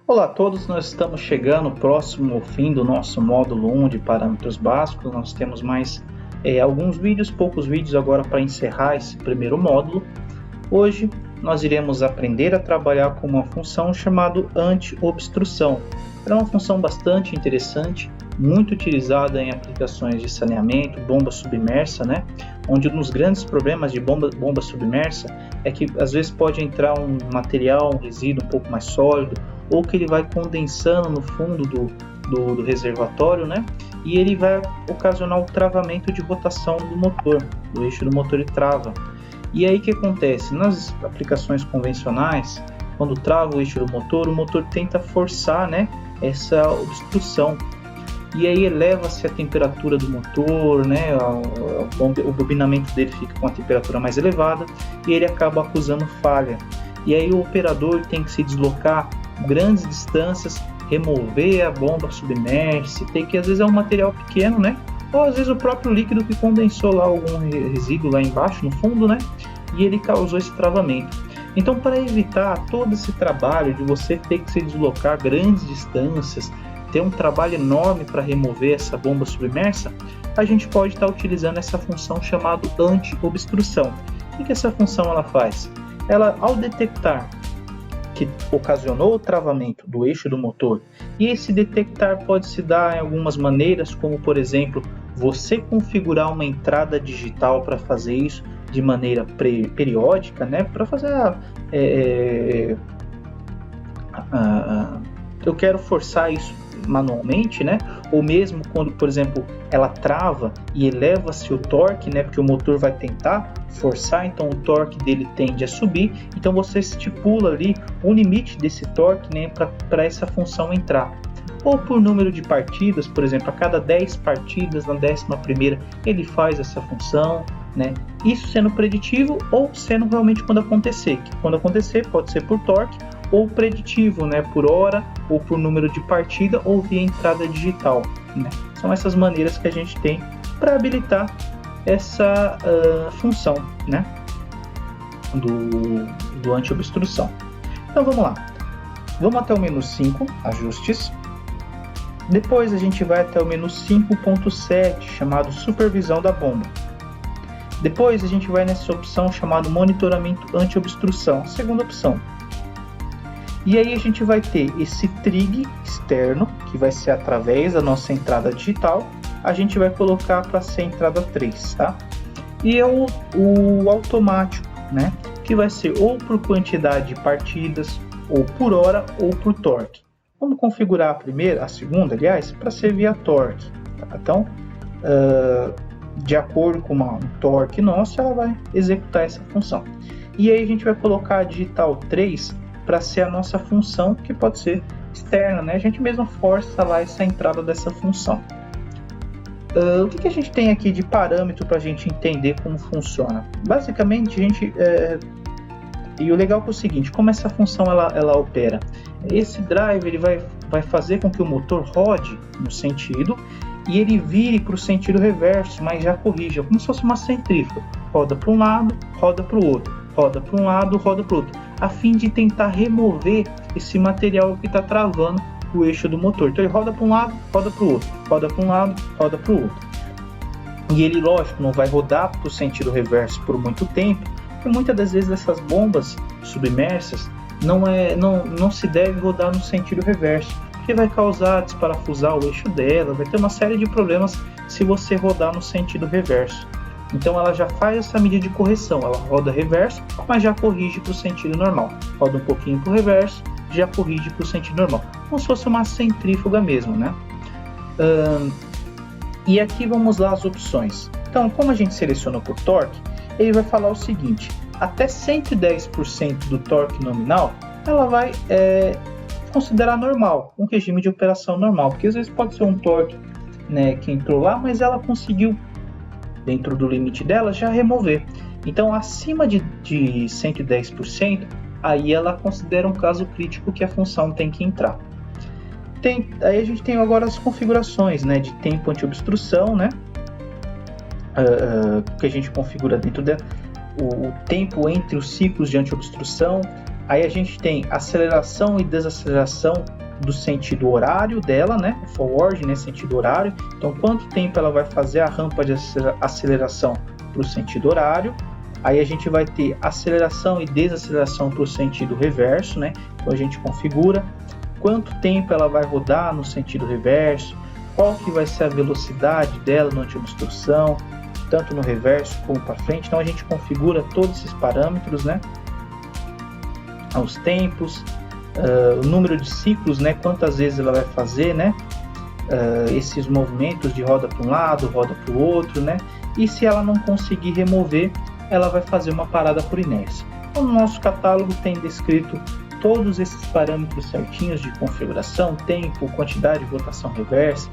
Olá a todos, nós estamos chegando próximo ao fim do nosso módulo 1 de parâmetros básicos. Nós temos mais alguns vídeos, poucos vídeos agora para encerrar esse primeiro módulo. Hoje nós iremos aprender a trabalhar com uma função chamada anti-obstrução. É uma função bastante interessante, muito utilizada em aplicações de saneamento, bomba submersa, né? Onde um dos grandes problemas de bomba submersa é que às vezes pode entrar um material, um resíduo um pouco mais sólido, ou que ele vai condensando no fundo do reservatório, né? E ele vai ocasionar o travamento de rotação do motor, do eixo do motor, e trava. E aí o que acontece? Nas aplicações convencionais, quando trava o eixo do motor, o motor tenta forçar, né, essa obstrução. E aí eleva-se a temperatura do motor, né, o bobinamento dele fica com a temperatura mais elevada e ele acaba acusando falha. E aí o operador tem que se deslocar grandes distâncias, remover a bomba submersa, tem que, às vezes é um material pequeno, né? Ou às vezes o próprio líquido que condensou lá, algum resíduo lá embaixo no fundo, né? E ele causou esse travamento. Então, para evitar todo esse trabalho de você ter que se deslocar grandes distâncias, ter um trabalho enorme para remover essa bomba submersa, a gente pode estar utilizando essa função chamada anti-obstrução. O que essa função ela faz? Ela, ao detectar que ocasionou o travamento do eixo do motor, e esse detectar pode se dar em algumas maneiras, como por exemplo, você configurar uma entrada digital para fazer isso de maneira periódica, né? Para fazer eu quero forçar isso manualmente, né? Ou mesmo quando, por exemplo, ela trava e eleva-se o torque, né? Porque o motor vai tentar forçar, então o torque dele tende a subir, então você estipula ali o limite desse torque, né, para essa função entrar. Ou por número de partidas, por exemplo, a cada 10 partidas, na 11ª, ele faz essa função, né? Isso sendo preditivo ou sendo realmente quando acontecer, que quando acontecer pode ser por torque, ou preditivo, né, por hora, ou por número de partida, ou via entrada digital, né? São essas maneiras que a gente tem para habilitar essa função, né, do anti-obstrução. Então vamos lá, vamos até o menu 5, ajustes. Depois a gente vai até o menu 5.7, chamado supervisão da bomba. Depois a gente vai nessa opção chamada monitoramento anti-obstrução, segunda opção. E aí a gente vai ter esse trig externo, que vai ser através da nossa entrada digital, a gente vai colocar para ser entrada 3, tá? E é o automático, né? Que vai ser ou por quantidade de partidas, ou por hora, ou por torque. Vamos configurar a segunda, aliás, para ser via torque. Tá? Então, de acordo com um torque nosso, ela vai executar essa função. E aí a gente vai colocar a digital 3 para ser a nossa função, que pode ser externa, né? A gente mesmo força lá essa entrada dessa função. O que a gente tem aqui de parâmetro para a gente entender como funciona? Basicamente, e o legal é o seguinte, como essa função ela opera. Esse drive ele vai fazer com que o motor rode no sentido e ele vire para o sentido reverso, mas já corrija, como se fosse uma centrífuga. Roda para um lado, roda para o outro, roda para um lado, roda para o outro, a fim de tentar remover esse material que está travando o eixo do motor. Então ele roda para um lado, roda para o outro, roda para um lado, roda para o outro. E ele, lógico, não vai rodar para o sentido reverso por muito tempo, porque muitas das vezes essas bombas submersas não se deve rodar no sentido reverso, porque vai causar desparafusar o eixo dela, vai ter uma série de problemas se você rodar no sentido reverso. Então ela já faz essa medida de correção, ela roda reverso, mas já corrige para o sentido normal. Roda um pouquinho para o reverso, já corrige para o sentido normal, como se fosse uma centrífuga mesmo, né? E aqui vamos lá as opções. Então, como a gente selecionou por torque, ele vai falar o seguinte: até 110% do torque nominal, ela vai considerar normal, um regime de operação normal, porque às vezes pode ser um torque, né, que entrou lá, mas ela conseguiu, dentro do limite dela, já remover. Então, acima de 110%, aí ela considera um caso crítico que a função tem que entrar. Aí a gente tem agora as configurações, né, de tempo anti-obstrução, né, que a gente configura dentro o tempo entre os ciclos de anti-obstrução, Aí a gente tem aceleração e desaceleração do sentido horário dela, né? Forward, né? Sentido horário. Então, quanto tempo ela vai fazer a rampa de aceleração para o sentido horário. Aí a gente vai ter aceleração e desaceleração para o sentido reverso, né? Então a gente configura quanto tempo ela vai rodar no sentido reverso, qual que vai ser a velocidade dela no anti-obstrução, tanto no reverso como para frente. Então a gente configura todos esses parâmetros, né? Os tempos, o número de ciclos, né? Quantas vezes ela vai fazer, né? Esses movimentos de roda para um lado, roda para o outro, né? E se ela não conseguir remover, ela vai fazer uma parada por inércia. Então, no nosso catálogo tem descrito todos esses parâmetros certinhos de configuração, tempo, quantidade de rotação reversa,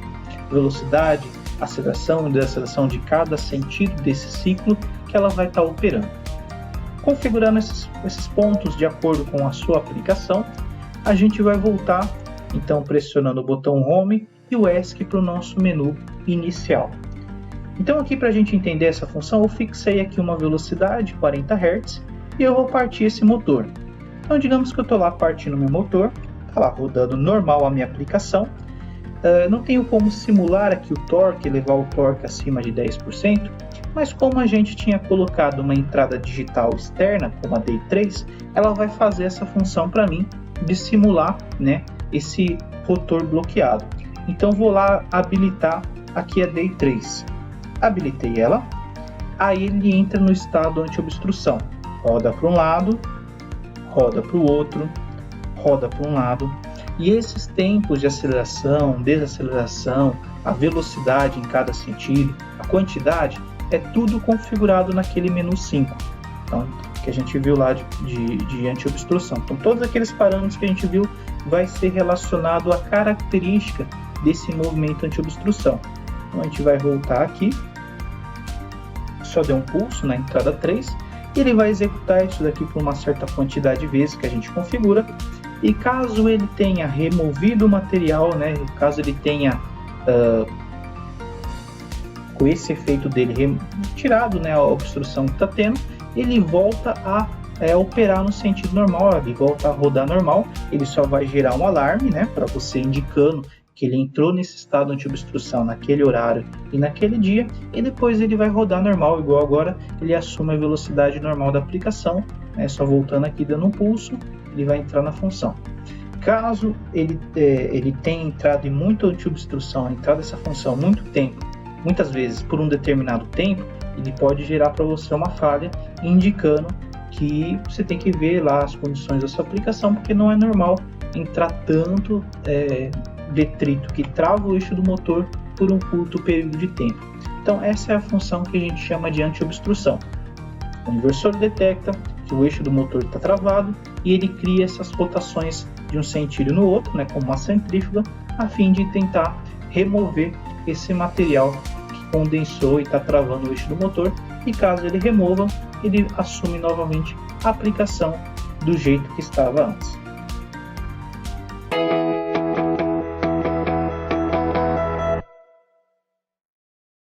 velocidade, aceleração e desaceleração de cada sentido desse ciclo que ela vai estar operando. Configurando esses pontos de acordo com a sua aplicação, a gente vai voltar, então, pressionando o botão Home e o ESC para o nosso menu inicial. Então, aqui para a gente entender essa função, eu fixei aqui uma velocidade 40 Hz e eu vou partir esse motor. Então, digamos que eu estou lá partindo meu motor, está lá rodando normal a minha aplicação. Não tenho como simular aqui o torque, levar o torque acima de 10%, mas como a gente tinha colocado uma entrada digital externa, como a D3, ela vai fazer essa função para mim de simular, né, esse rotor bloqueado. Então, vou lá habilitar aqui a D3. Habilitei ela, aí ele entra no estado anti-obstrução. Roda para um lado, roda para o outro, roda para um lado. E esses tempos de aceleração, desaceleração, a velocidade em cada sentido, a quantidade, é tudo configurado naquele menu 5. Então, que a gente viu lá de anti-obstrução. Então, todos aqueles parâmetros que a gente viu vai ser relacionado à característica desse movimento anti-obstrução. Então, a gente vai voltar aqui, só deu um pulso na entrada 3, e ele vai executar isso daqui por uma certa quantidade de vezes que a gente configura, e caso ele tenha removido o material, né, caso ele tenha, com esse efeito dele tirado, né, a obstrução que está tendo, ele volta a operar no sentido normal, ele volta a rodar normal, ele só vai gerar um alarme, né, para você indicando que ele entrou nesse estado anti-obstrução naquele horário e naquele dia, e depois ele vai rodar normal, igual agora ele assume a velocidade normal da aplicação, né, só voltando aqui dando um pulso, ele vai entrar na função. Caso ele tenha entrado em muita anti-obstrução, entrado nessa função muito tempo, muitas vezes por um determinado tempo, ele pode gerar para você uma falha indicando que você tem que ver lá as condições da sua aplicação, porque não é normal entrar tanto detrito que trava o eixo do motor por um curto período de tempo. Então essa é a função que a gente chama de anti-obstrução. O inversor detecta que o eixo do motor está travado e ele cria essas rotações de um sentido no outro, né, como uma centrífuga, a fim de tentar remover esse material que condensou e está travando o eixo do motor, e caso ele remova, ele assume novamente a aplicação do jeito que estava antes.